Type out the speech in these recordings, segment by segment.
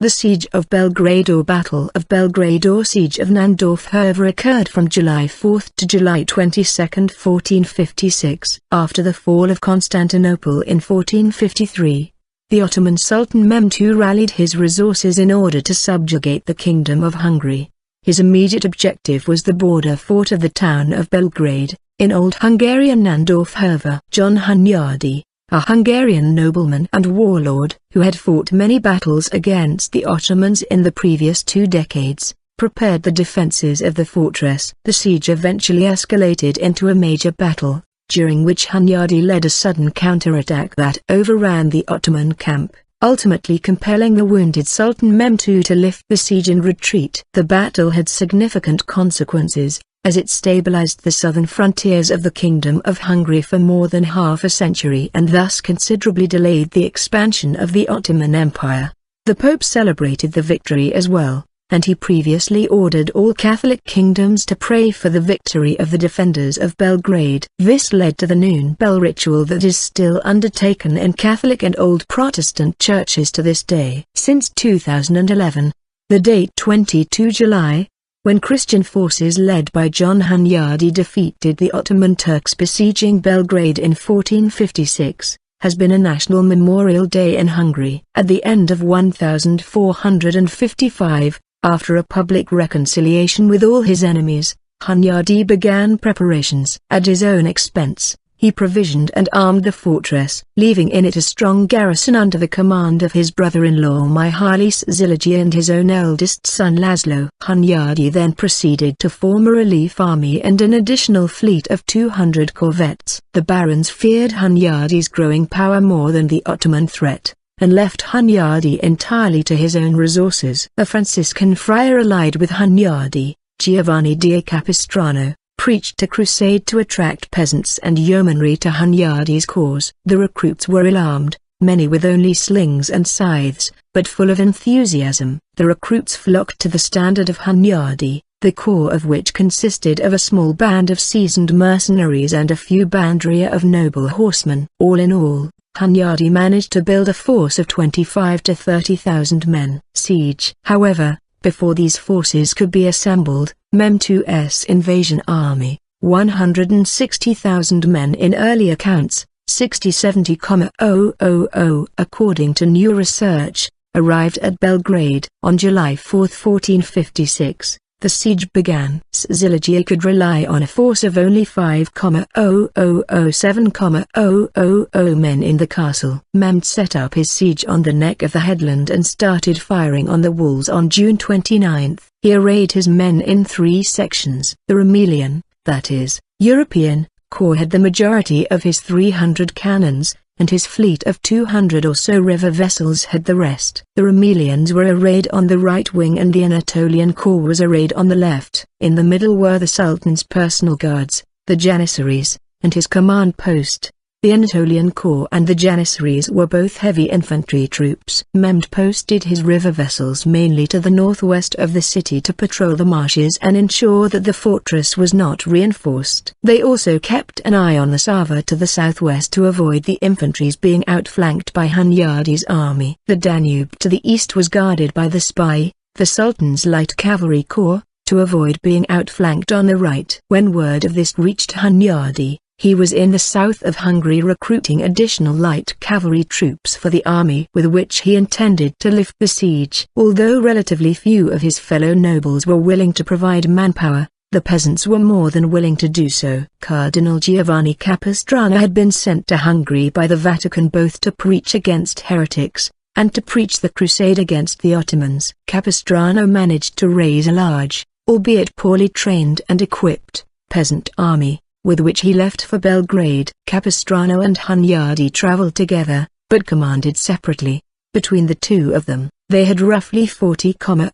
The Siege of Belgrade or Battle of Belgrade or Siege of Nándorfehérvár occurred from July 4 to July 22, 1456. After the fall of Constantinople in 1453, the Ottoman Sultan Mehmed II rallied his resources in order to subjugate the Kingdom of Hungary. His immediate objective was the border fort of the town of Belgrade, in Old Hungarian Nándorfehérvár. John Hunyadi, a Hungarian nobleman and warlord, who had fought many battles against the Ottomans in the previous 2 decades, prepared the defences of the fortress. The siege eventually escalated into a major battle, during which Hunyadi led a sudden counterattack that overran the Ottoman camp, ultimately compelling the wounded Sultan Mehmed II to lift the siege and retreat. The battle had significant consequences, as it stabilized the southern frontiers of the Kingdom of Hungary for more than half a century and thus considerably delayed the expansion of the Ottoman Empire. The Pope celebrated the victory as well, and he previously ordered all Catholic kingdoms to pray for the victory of the defenders of Belgrade. This led to the noon bell ritual that is still undertaken in Catholic and Old Protestant churches to this day. Since 2011, the date 22 July, when Christian forces led by John Hunyadi defeated the Ottoman Turks besieging Belgrade in 1456, has been a national memorial day in Hungary. At the end of 1455, after a public reconciliation with all his enemies, Hunyadi began preparations. At his own expense, he provisioned and armed the fortress, leaving in it a strong garrison under the command of his brother-in-law Mihalis Zilagi and his own eldest son Laszlo. Hunyadi then proceeded to form a relief army and an additional fleet of 200 corvettes. The barons feared Hunyadi's growing power more than the Ottoman threat, and left Hunyadi entirely to his own resources. A Franciscan friar allied with Hunyadi, Giovanni da Capistrano, preached a crusade to attract peasants and yeomanry to Hunyadi's cause. The recruits were ill-armed, many with only slings and scythes, but full of enthusiasm. The recruits flocked to the standard of Hunyadi, the core of which consisted of a small band of seasoned mercenaries and a few bandria of noble horsemen. All in all, Hunyadi managed to build a force of 25 to 30,000 men. Siege. However, before these forces could be assembled, Mehmed II's invasion army, 160,000 men in early accounts, 60-70,000 according to new research, arrived at Belgrade. On July 4, 1456, the siege began. Zilagi could rely on a force of only 5,7,000 men in the castle. Mehmed set up his siege on the neck of the headland and started firing on the walls on June 29. He arrayed his men in 3 sections. The Rumelian, that is, European, corps had the majority of his 300 cannons, and his fleet of 200 or so river vessels had the rest. The Rumelians were arrayed on the right wing and the Anatolian corps was arrayed on the left. In the middle were the Sultan's personal guards, the Janissaries, and his command post. The Anatolian Corps and the Janissaries were both heavy infantry troops. Mehmed posted his river vessels mainly to the northwest of the city to patrol the marshes and ensure that the fortress was not reinforced. They also kept an eye on the Sava to the southwest to avoid the infantry's being outflanked by Hunyadi's army. The Danube to the east was guarded by the Spy, the Sultan's light cavalry corps, to avoid being outflanked on the right. When word of this reached Hunyadi, he was in the south of Hungary recruiting additional light cavalry troops for the army with which he intended to lift the siege. Although relatively few of his fellow nobles were willing to provide manpower, the peasants were more than willing to do so. Cardinal Giovanni Capistrano had been sent to Hungary by the Vatican both to preach against heretics, and to preach the crusade against the Ottomans. Capistrano managed to raise a large, albeit poorly trained and equipped, peasant army, with which he left for Belgrade. Capistrano and Hunyadi traveled together, but commanded separately. Between the two of them, they had roughly 50,000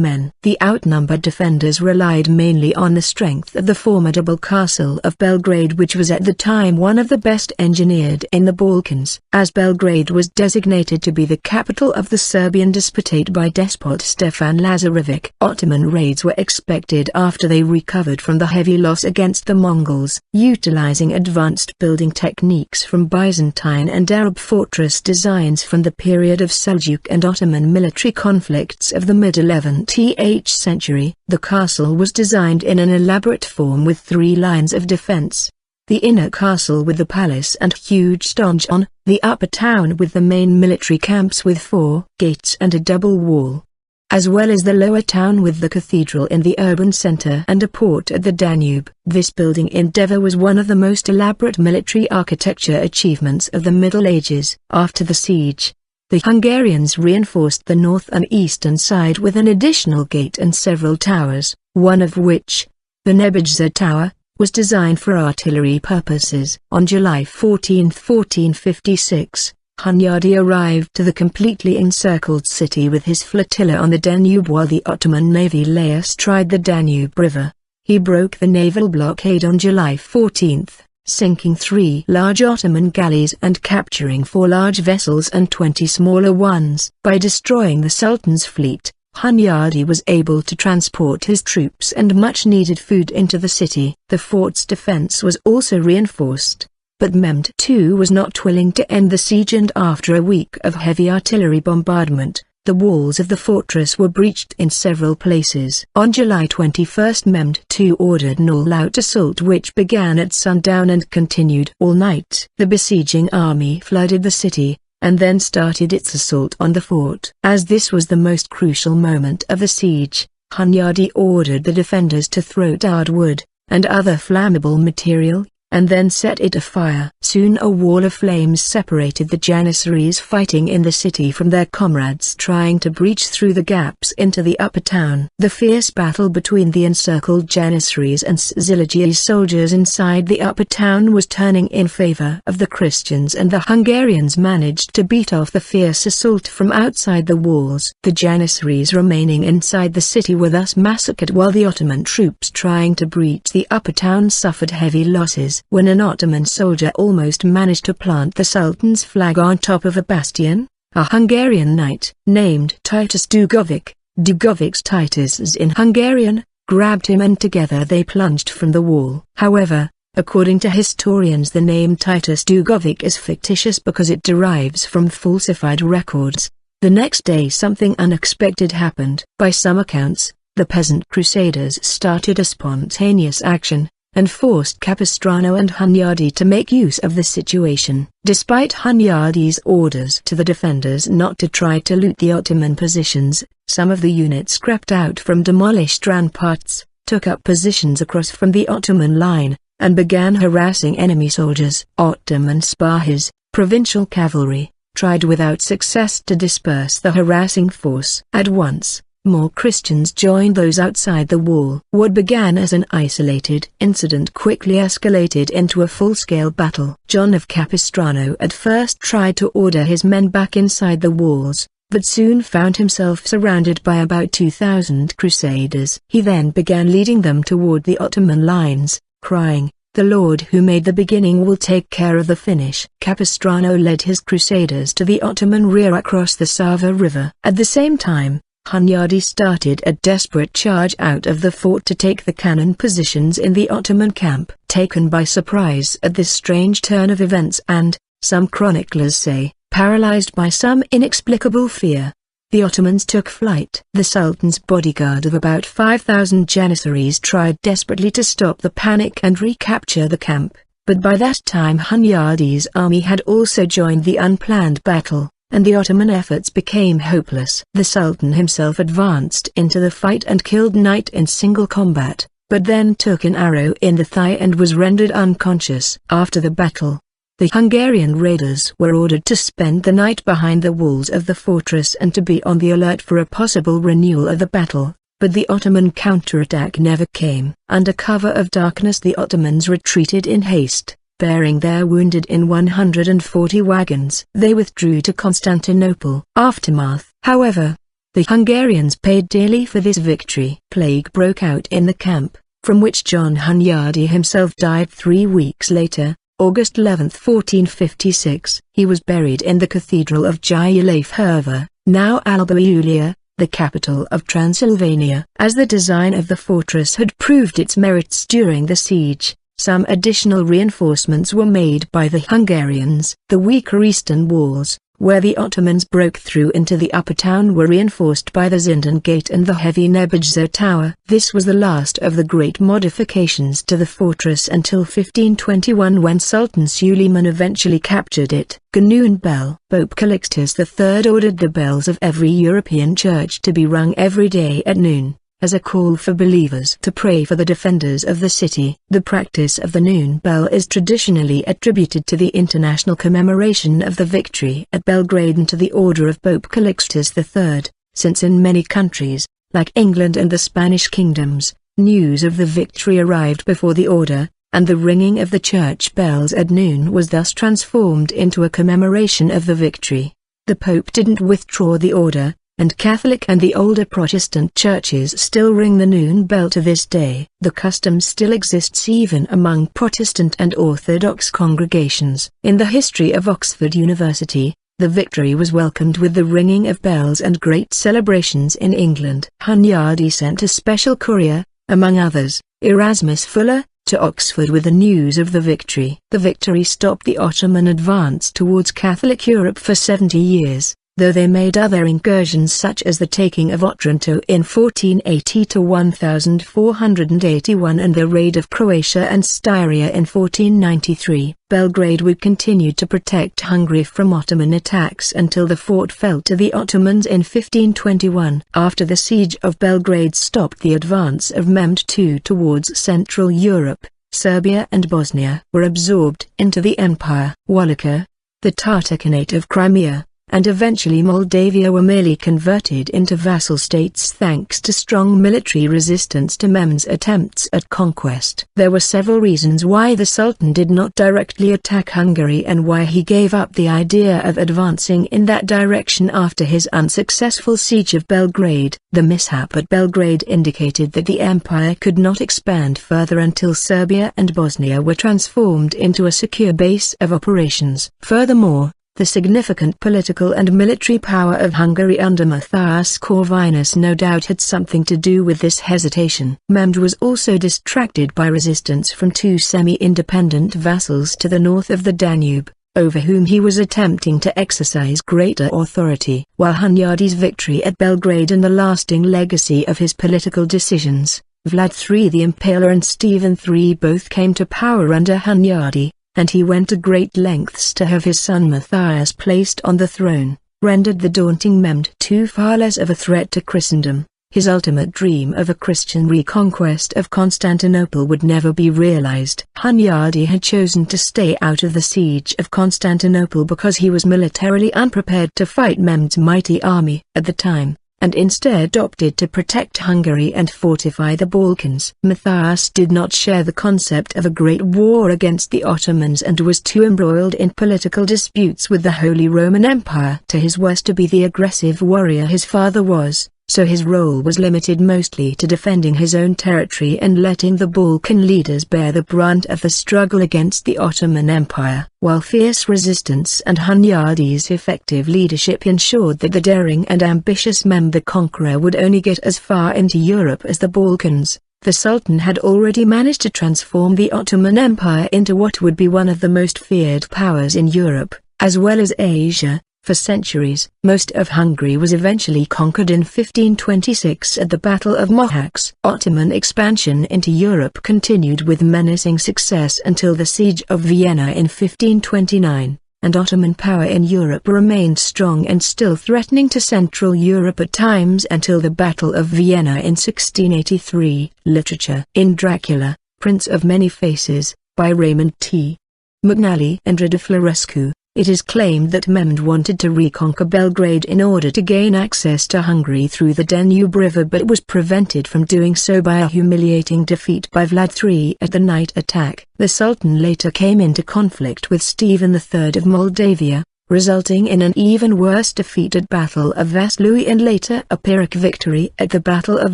men. The outnumbered defenders relied mainly on the strength of the formidable castle of Belgrade, which was at the time one of the best engineered in the Balkans. As Belgrade was designated to be the capital of the Serbian Despotate by despot Stefan Lazarevic, Ottoman raids were expected after they recovered from the heavy loss against the Mongols. Utilizing advanced building techniques from Byzantine and Arab fortress design, designs from the period of Seljuk and Ottoman military conflicts of the mid-11th century. The castle was designed in an elaborate form with 3 lines of defense. The inner castle with the palace and huge donjon, the upper town with the main military camps with 4 gates and a double wall, as well as the lower town with the cathedral in the urban center and a port at the Danube. This building endeavor was one of the most elaborate military architecture achievements of the Middle Ages. After the siege, the Hungarians reinforced the north and eastern side with an additional gate and several towers, one of which, the Nebejsa Tower, was designed for artillery purposes. On July 14, 1456, Hunyadi arrived to the completely encircled city with his flotilla on the Danube while the Ottoman navy lay astride the Danube River. He broke the naval blockade on July 14, sinking 3 large Ottoman galleys and capturing 4 large vessels and 20 smaller ones. By destroying the Sultan's fleet, Hunyadi was able to transport his troops and much-needed food into the city. The fort's defense was also reinforced, but Mehmed II was not willing to end the siege, and after a week of heavy artillery bombardment, the walls of the fortress were breached in several places. On July 21 Mehmed II ordered an all-out assault which began at sundown and continued all night. The besieging army flooded the city, and then started its assault on the fort. As this was the most crucial moment of the siege, Hunyadi ordered the defenders to throw tarred wood, and other flammable material, and then set it afire. Soon a wall of flames separated the Janissaries fighting in the city from their comrades trying to breach through the gaps into the upper town. The fierce battle between the encircled Janissaries and Szilagyi soldiers inside the upper town was turning in favor of the Christians, and the Hungarians managed to beat off the fierce assault from outside the walls. The Janissaries remaining inside the city were thus massacred, while the Ottoman troops trying to breach the upper town suffered heavy losses. When an Ottoman soldier almost managed to plant the Sultan's flag on top of a bastion, a Hungarian knight, named Titus Dugovic, Dugovic's Titus in Hungarian, grabbed him and together they plunged from the wall. However, according to historians, the name Titus Dugovic is fictitious because it derives from falsified records. The next day something unexpected happened. By some accounts, the peasant crusaders started a spontaneous action, and forced Capistrano and Hunyadi to make use of the situation. Despite Hunyadi's orders to the defenders not to try to loot the Ottoman positions, some of the units crept out from demolished ramparts, took up positions across from the Ottoman line, and began harassing enemy soldiers. Ottoman Spahis, provincial cavalry, tried without success to disperse the harassing force. At once, more Christians joined those outside the wall. What began as an isolated incident quickly escalated into a full-scale battle. John of Capistrano at first tried to order his men back inside the walls, but soon found himself surrounded by about 2,000 crusaders. He then began leading them toward the Ottoman lines, crying, "The Lord who made the beginning will take care of the finish." Capistrano led his crusaders to the Ottoman rear across the Sava River. At the same time, Hunyadi started a desperate charge out of the fort to take the cannon positions in the Ottoman camp. Taken by surprise at this strange turn of events and, some chroniclers say, paralyzed by some inexplicable fear, the Ottomans took flight. The Sultan's bodyguard of about 5,000 Janissaries tried desperately to stop the panic and recapture the camp, but by that time Hunyadi's army had also joined the unplanned battle, and the Ottoman efforts became hopeless. The Sultan himself advanced into the fight and killed Knight in single combat, but then took an arrow in the thigh and was rendered unconscious. After the battle, the Hungarian raiders were ordered to spend the night behind the walls of the fortress and to be on the alert for a possible renewal of the battle, but the Ottoman counterattack never came. Under cover of darkness the Ottomans retreated in haste, bearing their wounded in 140 wagons. They withdrew to Constantinople. Aftermath. However, the Hungarians paid dearly for this victory. Plague broke out in the camp, from which John Hunyadi himself died 3 weeks later, August 11, 1456. He was buried in the Cathedral of Nándorfehérvár, now Alba Iulia, the capital of Transylvania. As the design of the fortress had proved its merits during the siege, some additional reinforcements were made by the Hungarians. The weaker eastern walls, where the Ottomans broke through into the upper town, were reinforced by the Zindan Gate and the heavy Nebojsa Tower. This was the last of the great modifications to the fortress until 1521, when Sultan Suleiman eventually captured it. Ganoon Bell. Pope Calixtus III ordered the bells of every European church to be rung every day at noon, as a call for believers to pray for the defenders of the city. The practice of the noon bell is traditionally attributed to the international commemoration of the victory at Belgrade and to the order of Pope Calixtus III, since in many countries, like England and the Spanish kingdoms, news of the victory arrived before the order, and the ringing of the church bells at noon was thus transformed into a commemoration of the victory. The Pope didn't withdraw the order, and Catholic and the older Protestant churches still ring the noon bell to this day. The custom still exists even among Protestant and Orthodox congregations. In the history of Oxford University, the victory was welcomed with the ringing of bells and great celebrations in England. Hunyadi sent a special courier, among others, Erasmus Fuller, to Oxford with the news of the victory. The victory stopped the Ottoman advance towards Catholic Europe for 70 years. Though they made other incursions such as the taking of Otranto in 1480–1481 and the raid of Croatia and Styria in 1493, Belgrade would continue to protect Hungary from Ottoman attacks until the fort fell to the Ottomans in 1521. After the Siege of Belgrade stopped the advance of Mehmed II towards Central Europe, Serbia and Bosnia were absorbed into the empire. Wallachia, the Tatar Khanate of Crimea, and eventually Moldavia were merely converted into vassal states thanks to strong military resistance to Mehmed's attempts at conquest. There were several reasons why the Sultan did not directly attack Hungary and why he gave up the idea of advancing in that direction after his unsuccessful Siege of Belgrade. The mishap at Belgrade indicated that the empire could not expand further until Serbia and Bosnia were transformed into a secure base of operations. Furthermore, the significant political and military power of Hungary under Matthias Corvinus no doubt had something to do with this hesitation. Mehmed was also distracted by resistance from two semi-independent vassals to the north of the Danube, over whom he was attempting to exercise greater authority. While Hunyadi's victory at Belgrade and the lasting legacy of his political decisions, Vlad III the Impaler and Stephen III both came to power under Hunyadi, and he went to great lengths to have his son Matthias placed on the throne, rendered the daunting Mehmed II far less of a threat to Christendom. His ultimate dream of a Christian reconquest of Constantinople would never be realized. Hunyadi had chosen to stay out of the siege of Constantinople because he was militarily unprepared to fight Mehmed's mighty army at the time, and instead opted to protect Hungary and fortify the Balkans. Matthias did not share the concept of a great war against the Ottomans and was too embroiled in political disputes with the Holy Roman Empire to his worst to be the aggressive warrior his father was, so his role was limited mostly to defending his own territory and letting the Balkan leaders bear the brunt of the struggle against the Ottoman Empire. While fierce resistance and Hunyadi's effective leadership ensured that the daring and ambitious Mehmed the Conqueror would only get as far into Europe as the Balkans, the Sultan had already managed to transform the Ottoman Empire into what would be one of the most feared powers in Europe, as well as Asia. For centuries, most of Hungary was eventually conquered in 1526 at the Battle of Mohacs. Ottoman expansion into Europe continued with menacing success until the Siege of Vienna in 1529, and Ottoman power in Europe remained strong and still threatening to Central Europe at times until the Battle of Vienna in 1683. Literature. In Dracula, Prince of Many Faces, by Raymond T. McNally and Rada Florescu, it is claimed that Mehmed wanted to reconquer Belgrade in order to gain access to Hungary through the Danube River, but was prevented from doing so by a humiliating defeat by Vlad III at the night attack. The Sultan later came into conflict with Stephen III of Moldavia, resulting in an even worse defeat at Battle of Vaslui and later a Pyrrhic victory at the Battle of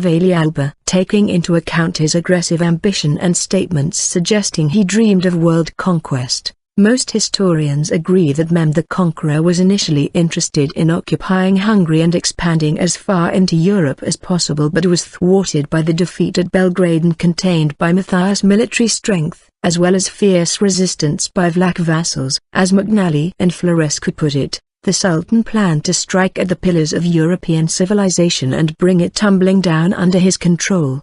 Vali Alba. Taking into account his aggressive ambition and statements suggesting he dreamed of world conquest, most historians agree that Mehmed the Conqueror was initially interested in occupying Hungary and expanding as far into Europe as possible, but was thwarted by the defeat at Belgrade and contained by Matthias' military strength, as well as fierce resistance by Vlach vassals. As McNally and Florescu put it, The Sultan planned to strike at the pillars of European civilization and bring it tumbling down under his control.